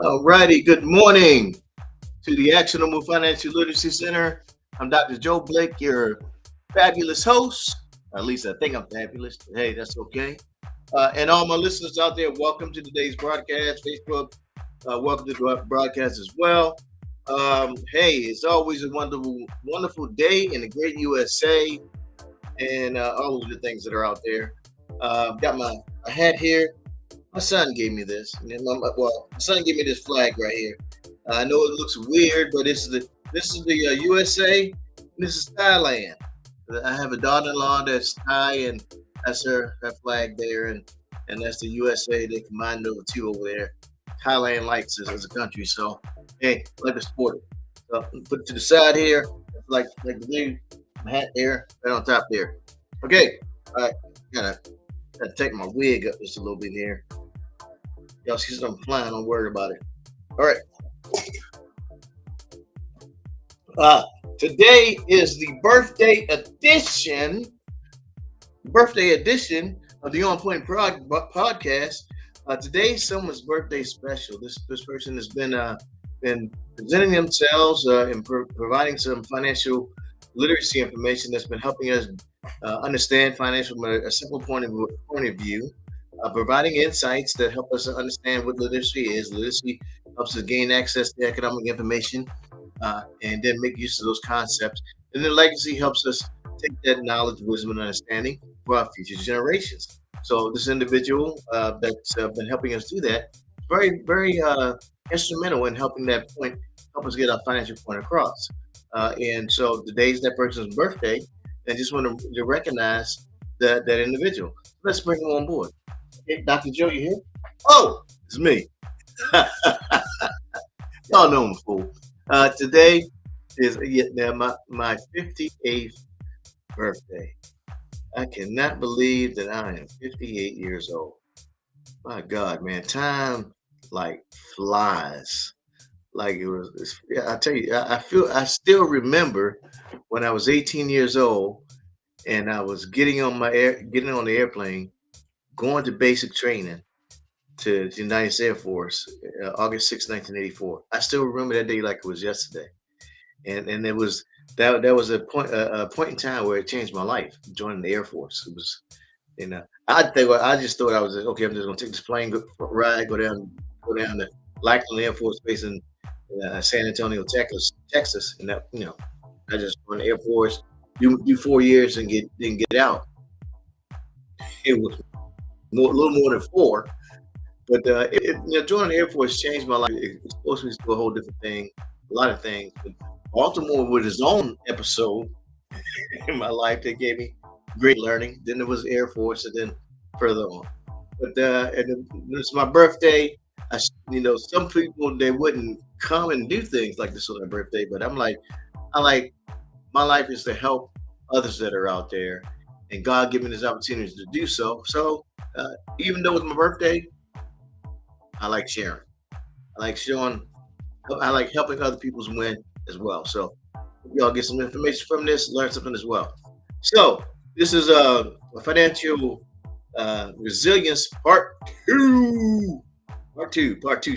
All righty, good morning to the Actionable Financial Literacy Center. I'm Dr. Joe Blake, your fabulous host. At least I think I'm fabulous. Hey, that's okay. And all my listeners out there, welcome to today's broadcast. Facebook, welcome to the broadcast as well. Hey, it's always a wonderful day in the great USA and all of the things that are out there. Got my hat here. My son gave me this. My son gave me this flag right here. I know it looks weird, but this is the USA. And this is Thailand. I have a daughter-in-law that's Thai, and that's her flag there, and that's the USA. They combined the two over there. Thailand likes us as a country, so hey, like to support it. So put it to the side here, like the blue hat there, right on top there. Okay, all right, gotta take my wig up just a little bit here. Y'all see something flying, don't worry about it. All right. Today is the birthday edition of the On Point podcast. Today's someone's birthday special. This person has been presenting themselves and providing some financial literacy information that's been helping us understand financial from a simple point of view. Providing insights that help us understand what literacy is. Literacy helps us gain access to economic information and then make use of those concepts. And then legacy helps us take that knowledge, wisdom, and understanding for our future generations. So this individual that's been helping us do that, very instrumental in helping that point, help us get our financial point across. And so today's that person's birthday, and just want to recognize that individual. Let's bring him on board. Hey, Dr. Joe, you here? Oh, it's me. Y'all know I'm a fool. Today is my 58th birthday. I cannot believe that I am 58 years old. My God, man, time like flies. Like it was. I tell you, I still remember when I was 18 years old and I was getting on the airplane, going to basic training to the United States Air Force, August 6, 1984. I still remember that day like it was yesterday. And it was that was a point in time where it changed my life, joining the Air Force. It was, I just thought I was okay. I'm just gonna take this plane ride, go down to Lackland Air Force Base in San Antonio, Texas, and that I just joined the Air Force, do 4 years and get out. It was a little more than 4, but joining the Air Force changed my life. It exposed me to a whole different thing, a lot of things. But Baltimore with his own episode in my life that gave me great learning. Then there was Air Force, and then further on. But and it's my birthday. Some people, they wouldn't come and do things like this on their birthday, but I like my life is to help others that are out there, and God gave me this opportunity to do so. So even though it's my birthday, I like sharing. I like showing. I like helping other people's win as well. So y'all get some information from this, learn something as well. So this is a financial resilience part two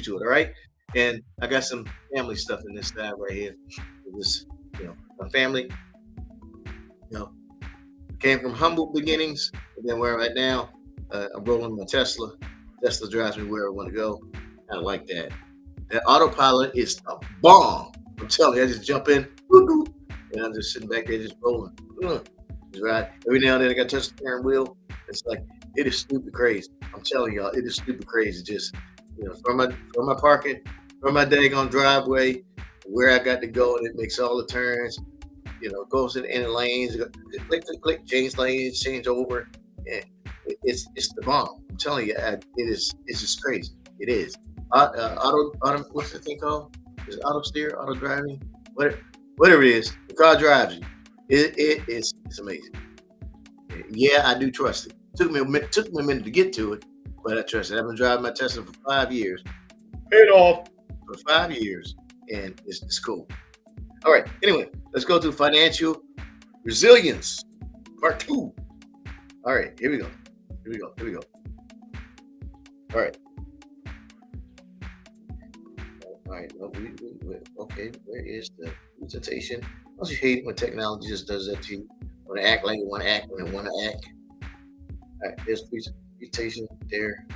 to it. All right, and I got some family stuff in this side right here. It was, my family, came from humble beginnings, and then where I'm at now, I'm rolling my Tesla. Tesla drives me where I want to go. I like that. That autopilot is a bomb. I'm telling you, I just jump in, and I'm just sitting back there, just rolling. Just ride. Every now and then I got to touch the steering wheel. It's like, it is stupid crazy. I'm telling y'all, it is stupid crazy. Just, from my parking, from my daggone driveway, where I got to go, and it makes all the turns. Goes in the lanes, click, change lanes, change over. And it's the bomb. I'm telling you, it's just crazy. It is. Auto, what's the thing called? Is it auto steer, auto driving? Whatever it is, the car drives you. It's amazing. Yeah, I do trust it. Took me a minute to get to it, but I trust it. I've been driving my Tesla for 5 years. Paid off for 5 years, and it's cool. All right. Anyway, let's go to financial resilience, part 2. All right. Here we go. All right. All right. No, okay. Where is the presentation? Don't you hate it when technology just does that to you? Want to act like you want to act when it want to act? All right. There's presentation there.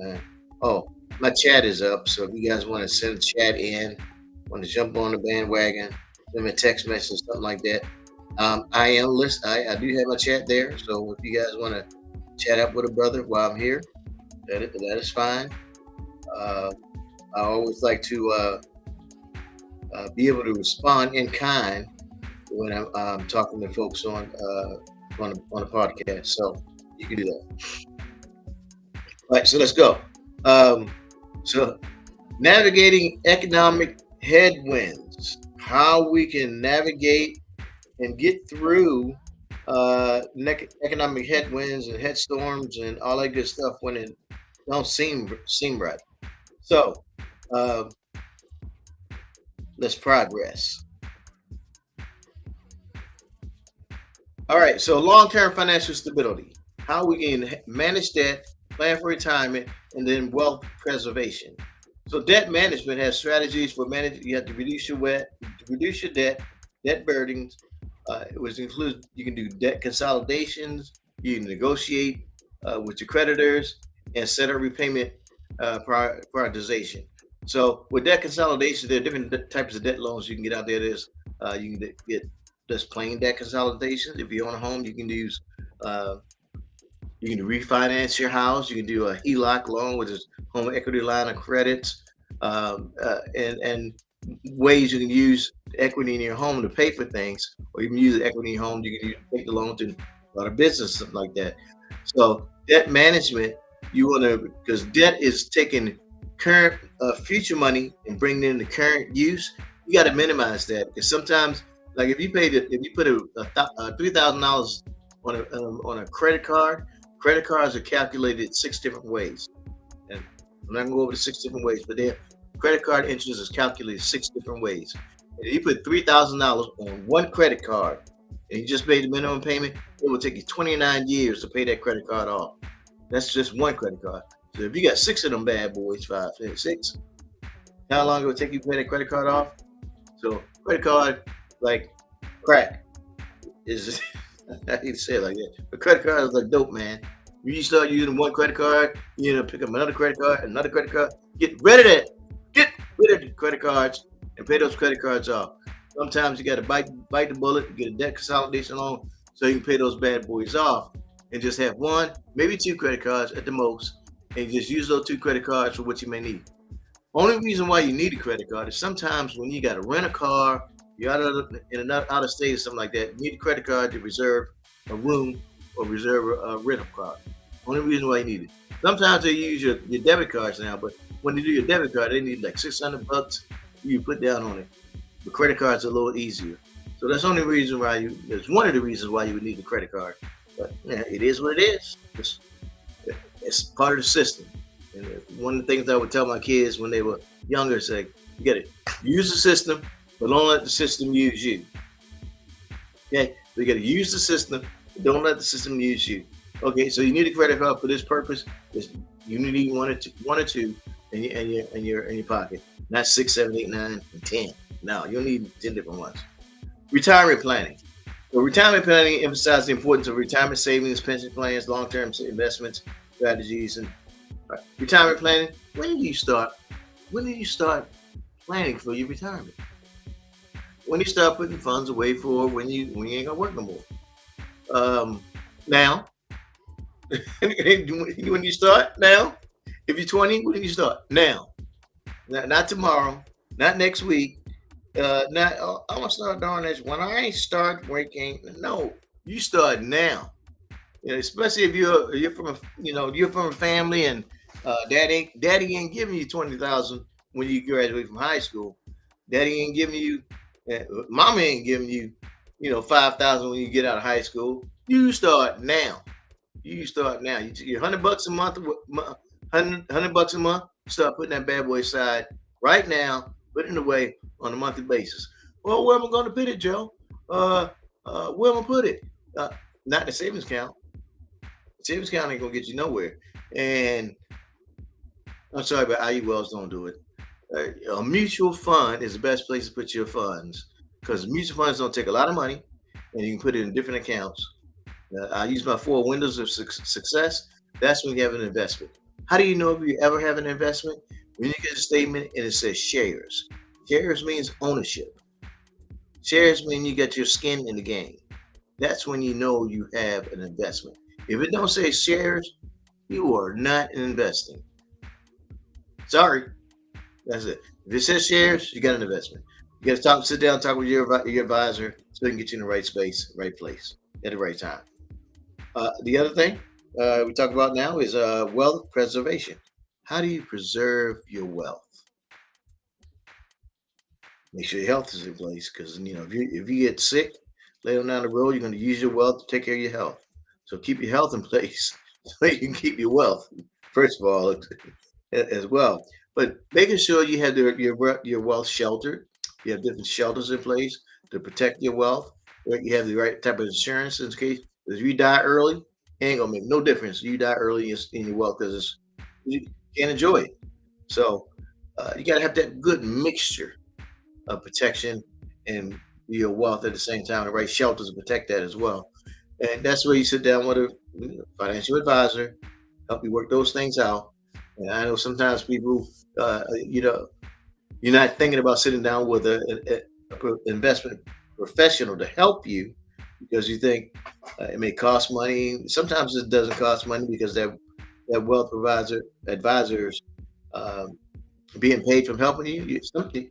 Uh, oh, my chat is up. So if you guys want to send a chat in, want to jump on the bandwagon, send me a text message, something like that. I am list. I do have my chat there. So if you guys want to chat up with a brother while I'm here, that is fine. Uh, I always like to be able to respond in kind when I'm talking to folks on a podcast. So you can do that. All right, so let's go. Um, so navigating economic headwinds, how we can navigate and get through economic headwinds and headstorms and all that good stuff when it don't seem right. So uh, let's progress. All right, so long-term financial stability, how we can manage debt, plan for retirement, and then wealth preservation. So debt management has strategies for managing. You have to reduce your debt burdens, which includes you can do debt consolidations, you can negotiate with your creditors, and set a repayment prioritization. So with debt consolidation, there are different types of debt loans you can get out there. You can get just plain debt consolidation. If you own a home, uh, you can refinance your house. You can do a HELOC loan, which is home equity line of credits, and ways you can use equity in your home to pay for things, or you can use the equity in your home. You can take the loan to start a business, something like that. So debt management, you want to because debt is taking current future money and bringing it into current use. You got to minimize that because sometimes, like if you put $3,000 on a credit card, credit cards are calculated 6 different ways, and I'm not gonna go over the 6 different ways, but their credit card interest is calculated 6 different ways. And if you put $3,000 on one credit card and you just made the minimum payment, it will take you 29 years to pay that credit card off. That's just one credit card. So if you got 6 of them bad boys, six, how long it would take you to pay that credit card off? So credit card, like crack, is I hate to say it like that, but credit card is like dope, man. You start using one credit card, you know, pick up another credit card. Get rid of that. Get rid of the credit cards and pay those credit cards off. Sometimes you got to bite the bullet, get a debt consolidation loan, so you can pay those bad boys off, and just have one, maybe two credit cards at the most, and just use those two credit cards for what you may need. Only reason why you need a credit card is sometimes when you got to rent a car, you're out of state or something like that. You need a credit card to reserve a room or reserve a rental car. Only reason why you need it. Sometimes they use your debit cards now, but when they do your debit card, they need like $600 you put down on it. The credit card's a little easier. So that's the only reason why it's one of the reasons why you would need a credit card. But yeah, it is what it is. It's part of the system. And one of the things I would tell my kids when they were younger is like, you got to use the system, but don't let the system use you. Okay, so you got to use the system, but don't let the system use you. Okay, so you need a credit card for this purpose. You need one or two in your pocket, not six, seven, eight, nine, and 10. No, you'll need 10 different ones. Retirement planning. So retirement planning emphasizes the importance of retirement savings, pension plans, long-term investments, strategies, and retirement planning. When do you start? When do you start planning for your retirement? When you start putting funds away for when you ain't gonna work no more. Now, when you start now, if you're 20, when do you start? Now, not tomorrow, not next week. Not I'm gonna start doing this when I start working. No, you start now. You know, especially if you're from you're from a family and daddy ain't giving you 20,000 when you graduate from high school. Daddy ain't giving you, mama ain't giving you, 5,000 when you get out of high school. You start now. You start now. You $100 a month, $100 a month. Start putting that bad boy aside right now. Putting it away on a monthly basis. Well, where am I going to put it, Joe? Where am I put it? Not in the savings account. Savings account ain't gonna get you nowhere. And I'm sorry, but IULs don't do it. A mutual fund is the best place to put your funds because mutual funds don't take a lot of money, and you can put it in different accounts. I use my four windows of success. That's when you have an investment. How do you know if you ever have an investment? When you get a statement and it says shares. Shares means ownership. Shares mean you got your skin in the game. That's when you know you have an investment. If it don't say shares, you are not investing. Sorry, that's it. If it says shares, you got an investment. You got to sit down, talk with your advisor, so they can get you in the right space, right place, at the right time. The other thing we talk about now is wealth preservation. How do you preserve your wealth? Make sure your health is in place because if you get sick later down the road, you're going to use your wealth to take care of your health. So keep your health in place so you can keep your wealth. First of all, as well. But making sure you have your wealth sheltered. You have different shelters in place to protect your wealth. Right? You have the right type of insurance in case if you die early, it ain't gonna make no difference. You die early in your wealth because you can't enjoy it. So you gotta have that good mixture of protection and your wealth at the same time. The right shelters to protect that as well. And that's where you sit down with a financial advisor, help you work those things out. And I know sometimes people, you're not thinking about sitting down with investment professional to help you because you think it may cost money. Sometimes it doesn't cost money because that wealth advisors um, being paid from helping you. You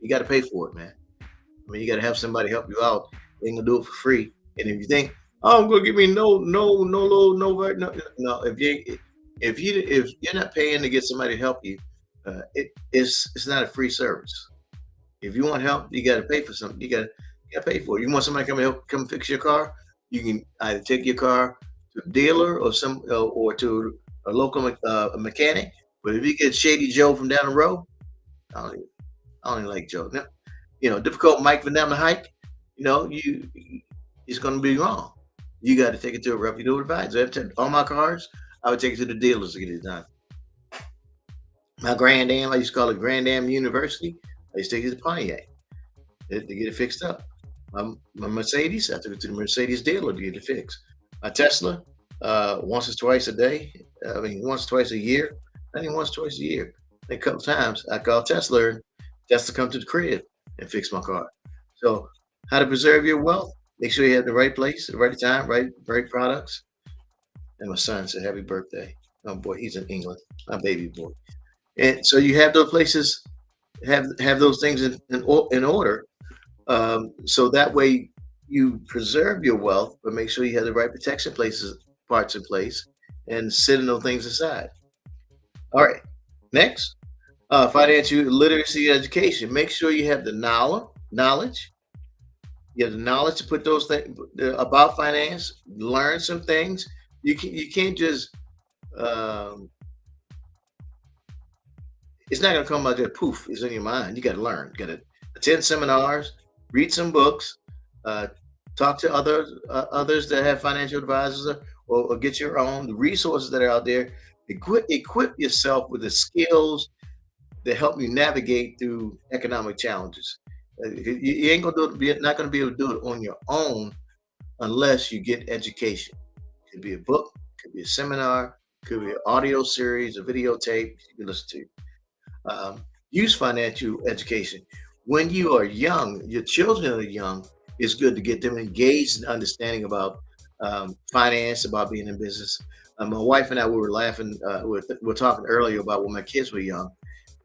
got to pay for it, man. I mean, you got to have somebody help you out. They ain't gonna do it for free. And if you think, oh, I'm gonna give me no, if you're not paying to get somebody to help you, it's not a free service. If you want help, you got to pay for something. You got to pay for it. You want somebody to come and help come fix your car, you can either take your car to a dealer or to a local mechanic. But if you get Shady Joe from down the road, I don't even, I don't even like Joe. No, difficult Mike from down the hike, it's going to be wrong. You got to take it to a reputable advisor. All my cars, I would take it to the dealers to get it done. My Grand Am, I used to call it Grand Am University. I used to take it to Pontiac to get it fixed up. My Mercedes, I took it to the Mercedes dealer to get it fixed. My Tesla, once or twice a day. I mean, once or twice a year. I think once or twice a year. A couple times I called Tesla and Tesla come to the crib and fix my car. So, how to preserve your wealth? Make sure you have the right place, the right time, right products. And my son said, "Happy birthday!" Oh boy, he's in England, my baby boy. And so you have those places, have those things in order, so that way you preserve your wealth, but make sure you have the right protection places parts in place, and setting those things aside. All right, next, financial literacy education. Make sure you have the knowledge. You have the knowledge to put those things about finance. Learn some things. You can't just um, it's not going to come out there poof. It's in your mind. You got to learn. You got to attend seminars, read some books, uh, talk to others that have financial advisors, or get your own the resources that are out there. Equip yourself with the skills that help you navigate through economic challenges. You ain't gonna do it. You're not gonna be able to do it on your own unless you get education. Could be a book, could be a seminar, could be an audio series, a videotape you can listen to. Use financial education. When you are young, your children are young, it's good to get them engaged in understanding about finance, about being in business. My wife and I, we were laughing, we were talking earlier about when my kids were young.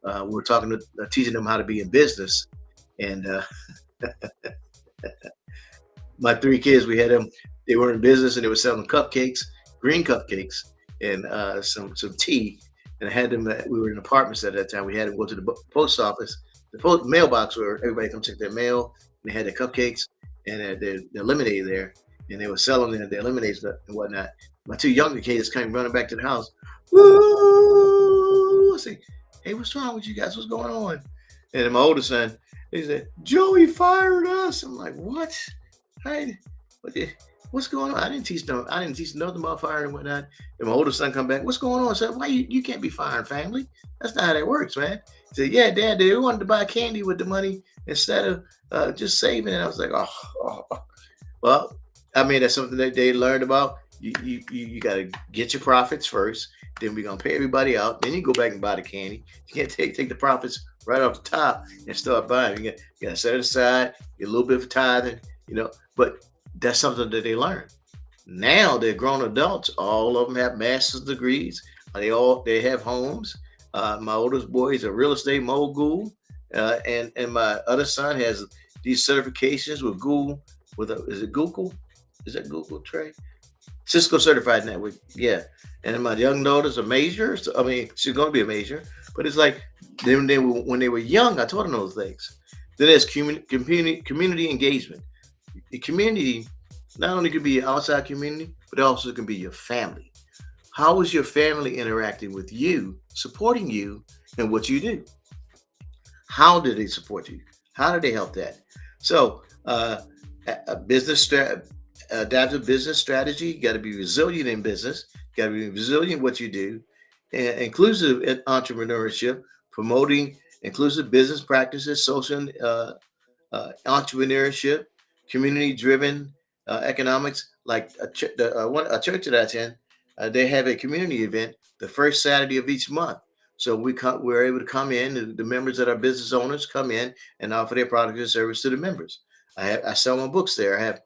We were talking to teaching them how to be in business. And my three kids, we had them, they were in business and they were selling cupcakes, green cupcakes, and some tea. And I had them. We were in apartments at that time. We had them go to the post office, the mailbox where everybody come check their mail. And they had their cupcakes and their lemonade there, and they were selling their lemonades and whatnot. My two younger kids came running back to the house. Woo! I say, "Hey, what's wrong with you guys? What's going on?" And then my older son, he said, "Joey fired us." I'm like, "What? Hey, what the, what's going on?" I didn't teach them. I didn't teach them nothing about firing and whatnot. And my older son come back. What's going on? I said, "Why you can't be firing family? That's not how that works, man. Said, "Yeah, Dad, they wanted to buy candy with the money instead of just saving it." I was like, "Oh." Well, I mean, that's something that they learned about. You got to get your profits first. Then we're gonna pay everybody out. Then you go back and buy the candy. You can't take the profits right off the top and start buying. You got to set it aside. Get a little bit for tithing. You know, but that's something that they learn. Now they're grown adults. All of them have master's degrees. They have homes. My oldest boy is a real estate mogul, and my other son has these certifications with Google. Is it Google? Is that Google Trey? Cisco certified network. Yeah. And my young daughter's a major. So, I mean, she's going to be a major. But it's like when they were young, I taught them those things. Then there's community engagement. The community not only could be your outside community, but it also can be your family. How is your family interacting with you, supporting you in what you do? How do they support you? How do they help that? So, a adaptive business strategy. You got to be resilient in business. You got to be resilient in what you do. And inclusive in entrepreneurship, promoting inclusive business practices, social entrepreneurship, community-driven economics. Like a church that I attend, they have a community event the first Saturday of each month. So we're able to come in. The members that are business owners come in and offer their product and service to the members. I sell my books there. I have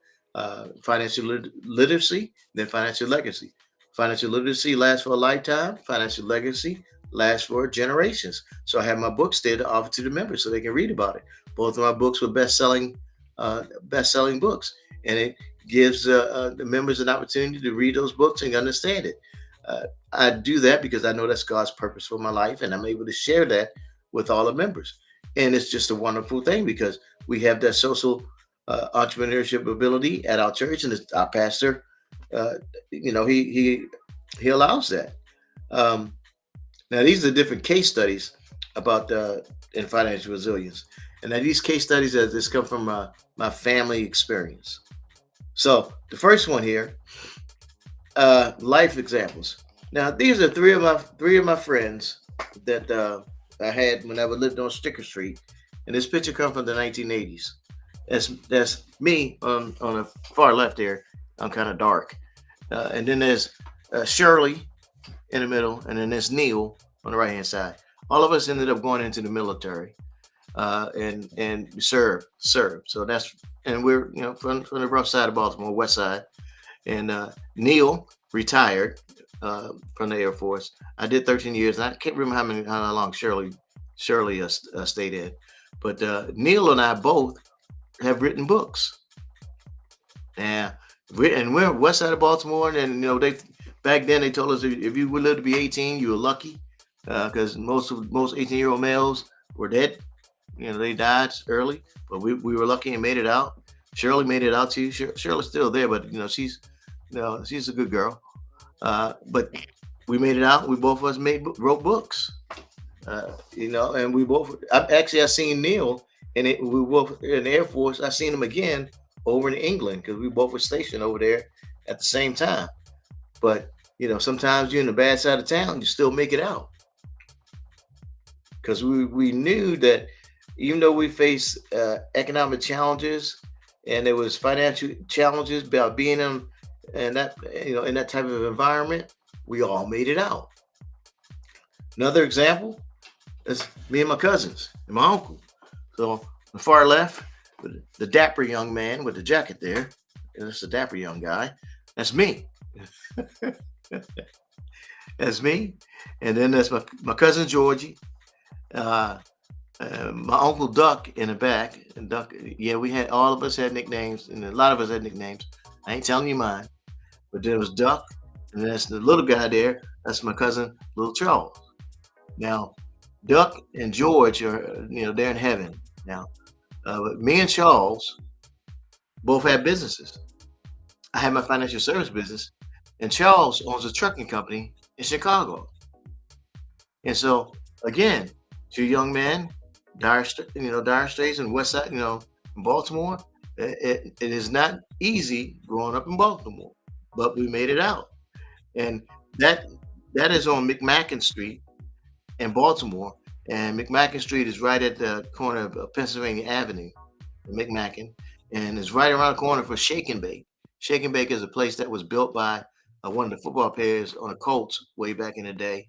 financial literacy, then financial legacy. Financial literacy lasts for a lifetime. Financial legacy lasts for generations. So I have my books there to offer to the members so they can read about it. Both of my books were best-selling books, and it gives the members an opportunity to read those books and understand it. Uh, I do that because I know that's God's purpose for my life, and I'm able to share that with all the members. And it's just a wonderful thing because we have that social entrepreneurship ability at our church, and our pastor, uh, he allows that. Um, Now, these are different case studies about in financial resilience. And now these case studies this come from my family experience. So the first one here, life examples. Now these are three of my friends that I had when I lived on Sticker Street, and this picture comes from the 1980s. That's me on the far left there. I'm kind of dark, and then there's Shirley in the middle, and then there's Neil on the right hand side. All of us ended up going into the military and serve. So that's and we're from the rough side of Baltimore, west side. And Neil retired from the Air Force. I did 13 years, and I can't remember how long Shirley stayed in. But Neil and I both have written books. Yeah, and we're west side of Baltimore, and they back then they told us if you would live to be 18, you were lucky because most 18-year-old males were dead. They died early, but we were lucky and made it out. Shirley made it out too. Shirley's still there, but she's a good girl. But we made it out. We both of us wrote books. And we both. I seen Neil, and we both in the Air Force. I seen him again over in England because we both were stationed over there at the same time. But sometimes you're in the bad side of town, you still make it out because we knew that even though we face economic challenges and there was financial challenges about being in that in that type of environment, we all made it out. Another example is me and my cousins and my uncle. So on the far left, the dapper young man with the jacket there, and that's the dapper young guy. That's me. That's me. And then that's my cousin Georgie. Uh, my uncle Duck in the back. And Duck, yeah, all of us had nicknames, and a lot of us had nicknames. I ain't telling you mine, but there was Duck, and that's the little guy there. That's my cousin, Little Charles. Now, Duck and George are, they're in heaven now. But me and Charles both have businesses. I have my financial service business, and Charles owns a trucking company in Chicago. And so, again, two young men, dire straits in West Side, in Baltimore. It is not easy growing up in Baltimore, but we made it out. And that that is on McMacken Street in Baltimore. And McMacken Street is right at the corner of Pennsylvania Avenue, McMacken, and it's right around the corner for Shake and Bake. Shake and Bake is a place that was built by one of the football players on the Colts way back in the day,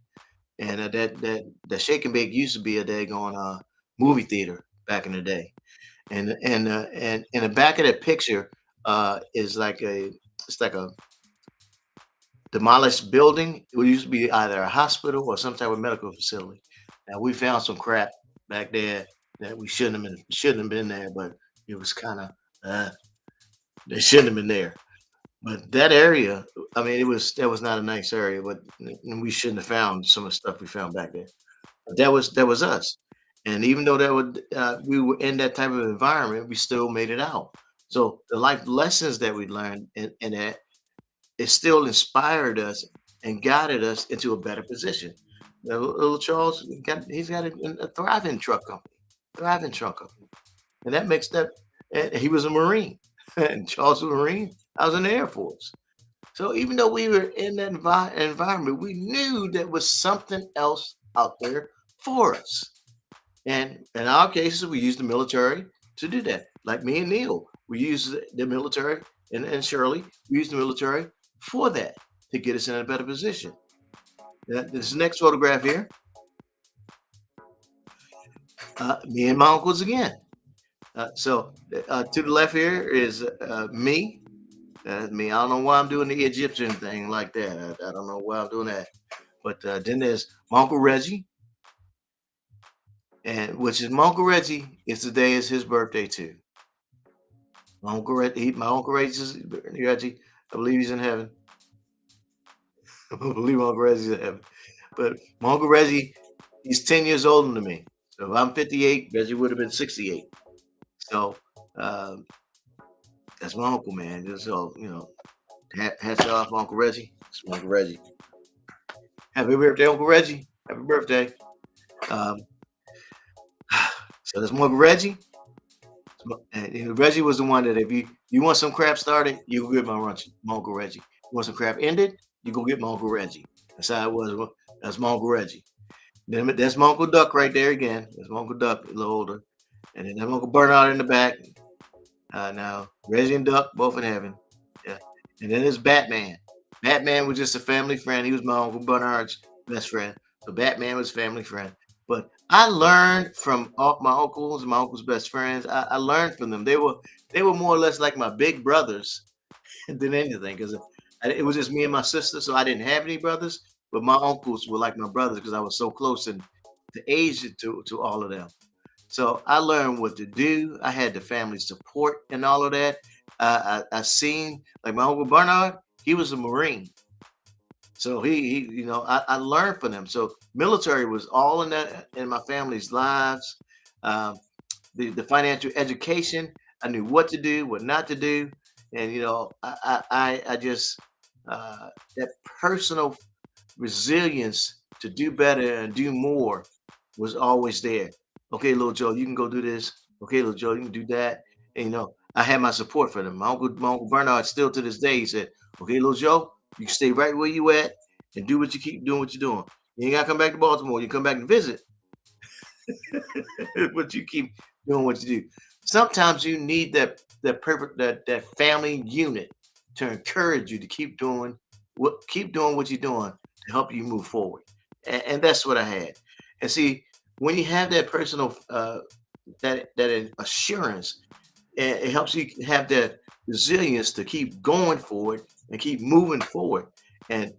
and that Shake and Bake used to be a daggone movie theater back in the day. And in the back of that picture is like a it's like a demolished building. It used to be either a hospital or some type of medical facility. Now we found some crap back there that we shouldn't have been there, but it was kind of uh, they shouldn't have been there. But that area, I mean, that was not a nice area, but we shouldn't have found some of the stuff we found back there. But that was us, and even though we were in that type of environment, we still made it out. So the life lessons that we learned in that it still inspired us and guided us into a better position. Now, little Charles he's got a thriving truck company, thriving truck company, and that makes that. And he was a Marine, and Charles was a Marine. I was in the Air Force. So even though we were in that environment, we knew there was something else out there for us. And in our cases, we used the military to do that. Like me and Neil, we used the military, and Shirley, we used the military for that to get us in a better position. This next photograph here, me and my uncles again. To the left here is me. Me. I don't know why I'm doing the Egyptian thing like that. I don't know why I'm doing that. But then there's my uncle Reggie, and which is my uncle Reggie. Is today is his birthday too. My uncle Reggie. I believe he's in heaven. I believe my uncle Reggie's in heaven. But my uncle Reggie, he's 10 years older than me. So if I'm 58, Reggie would have been 68. So um, that's my uncle, man. Just so hats off, Uncle Reggie. It's my Uncle Reggie. Happy birthday, Uncle Reggie. Happy birthday. Um, so that's my Uncle Reggie. And Reggie was the one that if you want some crap started, you go get my Uncle Reggie. You want some crap ended, you go get my Uncle Reggie. That's how it was. That's my Uncle Reggie. Then that's my Uncle Duck right there again. That's my Uncle Duck, a little older. And then that's my Uncle Bernard in the back. Now, Reggie and Duck, both in heaven. Yeah. And then there's Batman. Batman was just a family friend. He was my Uncle Bernard's best friend. So Batman was family friend. But I learned from all my uncles and my uncle's best friends. I learned from them. They were more or less like my big brothers than anything because it was just me and my sister. So I didn't have any brothers. But my uncles were like my brothers because I was so close and to age to all of them. So I learned what to do. I had the family support and all of that. I seen like my uncle Bernard. He was a Marine, so I learned from them. So military was all in that in my family's lives. Um, the financial education. I knew what to do, what not to do, and I just that personal resilience to do better and do more was always there. Okay, little Joe, you can go do this. Okay, little Joe, you can do that. And I had my support for them. My uncle Bernard still to this day, he said, okay, little Joe, you can stay right where you at and do what you keep doing what you're doing. You ain't gotta come back to Baltimore. You come back and visit, but you keep doing what you do. Sometimes you need that family unit to encourage you to keep doing what you're doing to help you move forward. And that's what I had. And see, when you have that personal that assurance, it helps you have that resilience to keep going forward and keep moving forward. And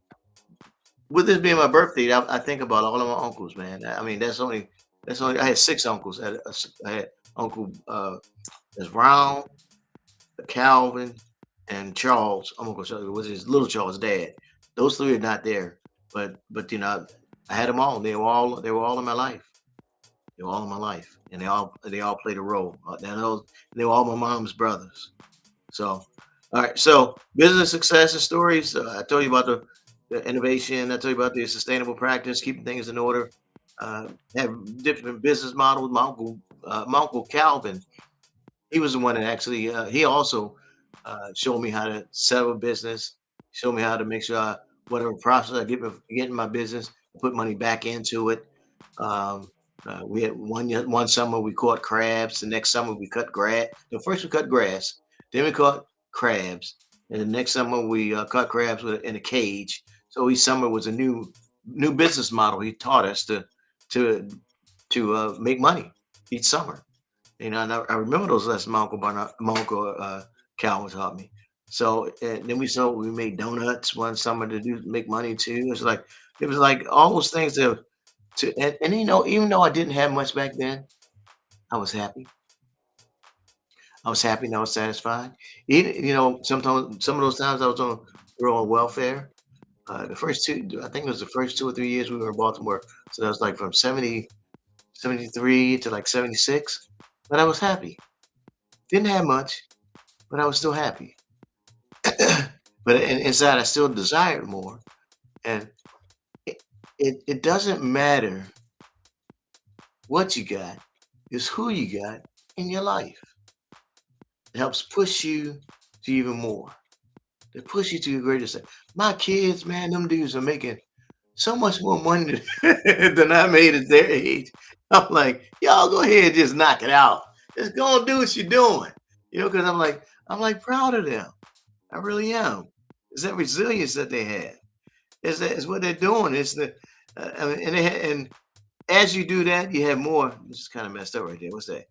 with this being my birthday, I think about all of my uncles, man. I mean, that's only I had six uncles. I had Uncle there's Brown, Calvin, and Charles. Uncle Charles was his little Charles' dad. Those three are not there, but I had them all. They were all in my life. They were all in my life, and they all played a role. They were all my mom's brothers. So, all right. So, business success and stories. I told you about the innovation. I told you about the sustainable practice, keeping things in order. Have different business models. My uncle Calvin, he was the one that actually. He also showed me how to set up a business. Showed me how to make sure whatever process I get in my business, put money back into it. Um, We had one summer we caught crabs. The next summer we cut grass. No, first we cut grass, then we caught crabs, and the next summer we caught crabs in a cage. So each summer was a new business model. He taught us to make money each summer. And I remember those lessons my uncle Calvin taught me. So and then we made donuts one summer to do make money too. It was like all those things and even though I didn't have much back then, I was happy. I was happy and I was satisfied. Even sometimes some of those times I was on welfare. The first two, I think it was the first 2 or 3 years we were in Baltimore. So that was like from 73 to like 76. But I was happy. Didn't have much, but I was still happy. Inside, I still desired more. And it doesn't matter what you got, it's who you got in your life. It helps push you to even more. They push you to your greatest. My kids, man, them dudes are making so much more money than I made at their age. I'm like, y'all go ahead and just knock it out. Just go and do what you're doing. Because I'm like proud of them. I really am. It's that resilience that they have. It's what they're doing. It's the I mean, and as you do that, you have more. This is kind of messed up right there. What's that?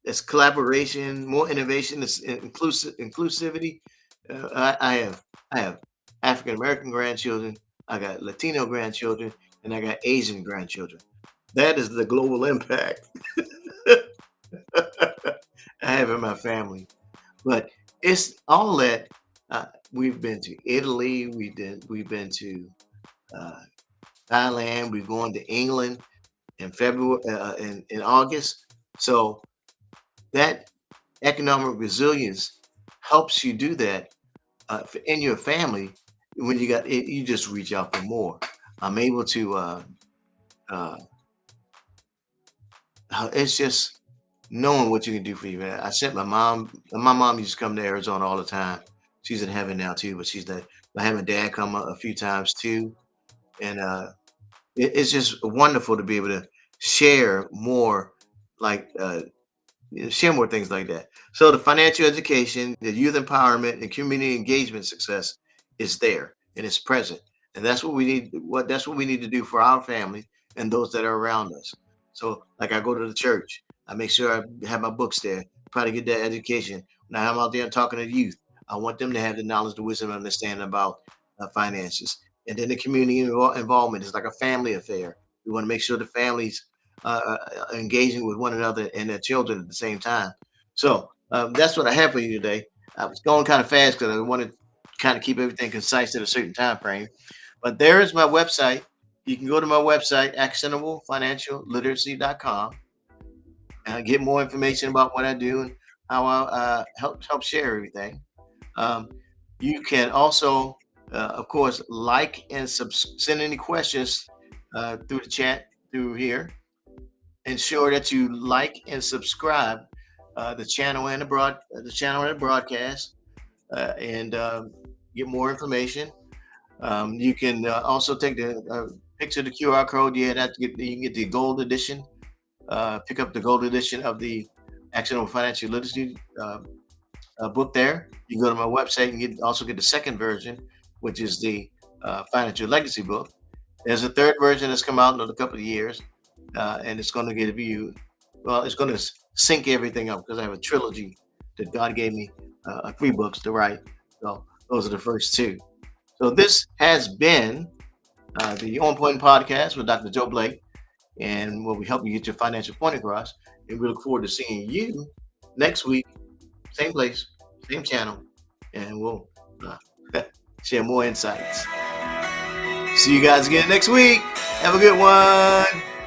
It's collaboration, more innovation, it's inclusivity. I have African American grandchildren, I got Latino grandchildren, and I got Asian grandchildren. That is the global impact I have in my family. But it's all that we've been to Italy, we've been to uh, Thailand, we've gone to England in February, in August. So that economic resilience helps you do that in your family. When you got it, you just reach out for more. I'm able to uh it's just knowing what you can do for you, man. I sent my mom used to come to Arizona all the time. She's in heaven now too, but she's the I had my dad come a few times too. And it's just wonderful to be able to share more, like share more things like that. So the financial education, the youth empowerment, and community engagement success is there and it's present, and that's what we need. That's what we need to do for our families and those that are around us. So, like I go to the church, I make sure I have my books there, try to get that education. When I'm out there and talking to the youth, I want them to have the knowledge, the wisdom, and understanding about finances. And then the community involvement is like a family affair. We want to make sure the families engaging with one another and their children at the same time. So that's what I have for you today. I was going kind of fast because I wanted to kind of keep everything concise at a certain time frame. But there is my website. You can go to my website, actionablefinancialliteracy.com, and get more information about what I do and how I help share everything. Um, you can also, of course, like and send any questions through the chat through here. Ensure that you like and subscribe the channel and the broadcast, and get more information. You can also take the picture of the QR code. You can get the gold edition. Pick up the gold edition of the Actionable Financial Literacy book. There, you can go to my website and also get the second version, which is the Financial Legacy book. There's a third version that's come out in a couple of years, and it's going to give you, well, it's going to sync everything up because I have a trilogy that God gave me, 3 books to write. So those are the first two. So this has been the On Point Podcast with Dr. Joe Blake, and where we help you get your financial point across. And we look forward to seeing you next week, same place, same channel, and we'll share more insights. See you guys again next week. Have a good one.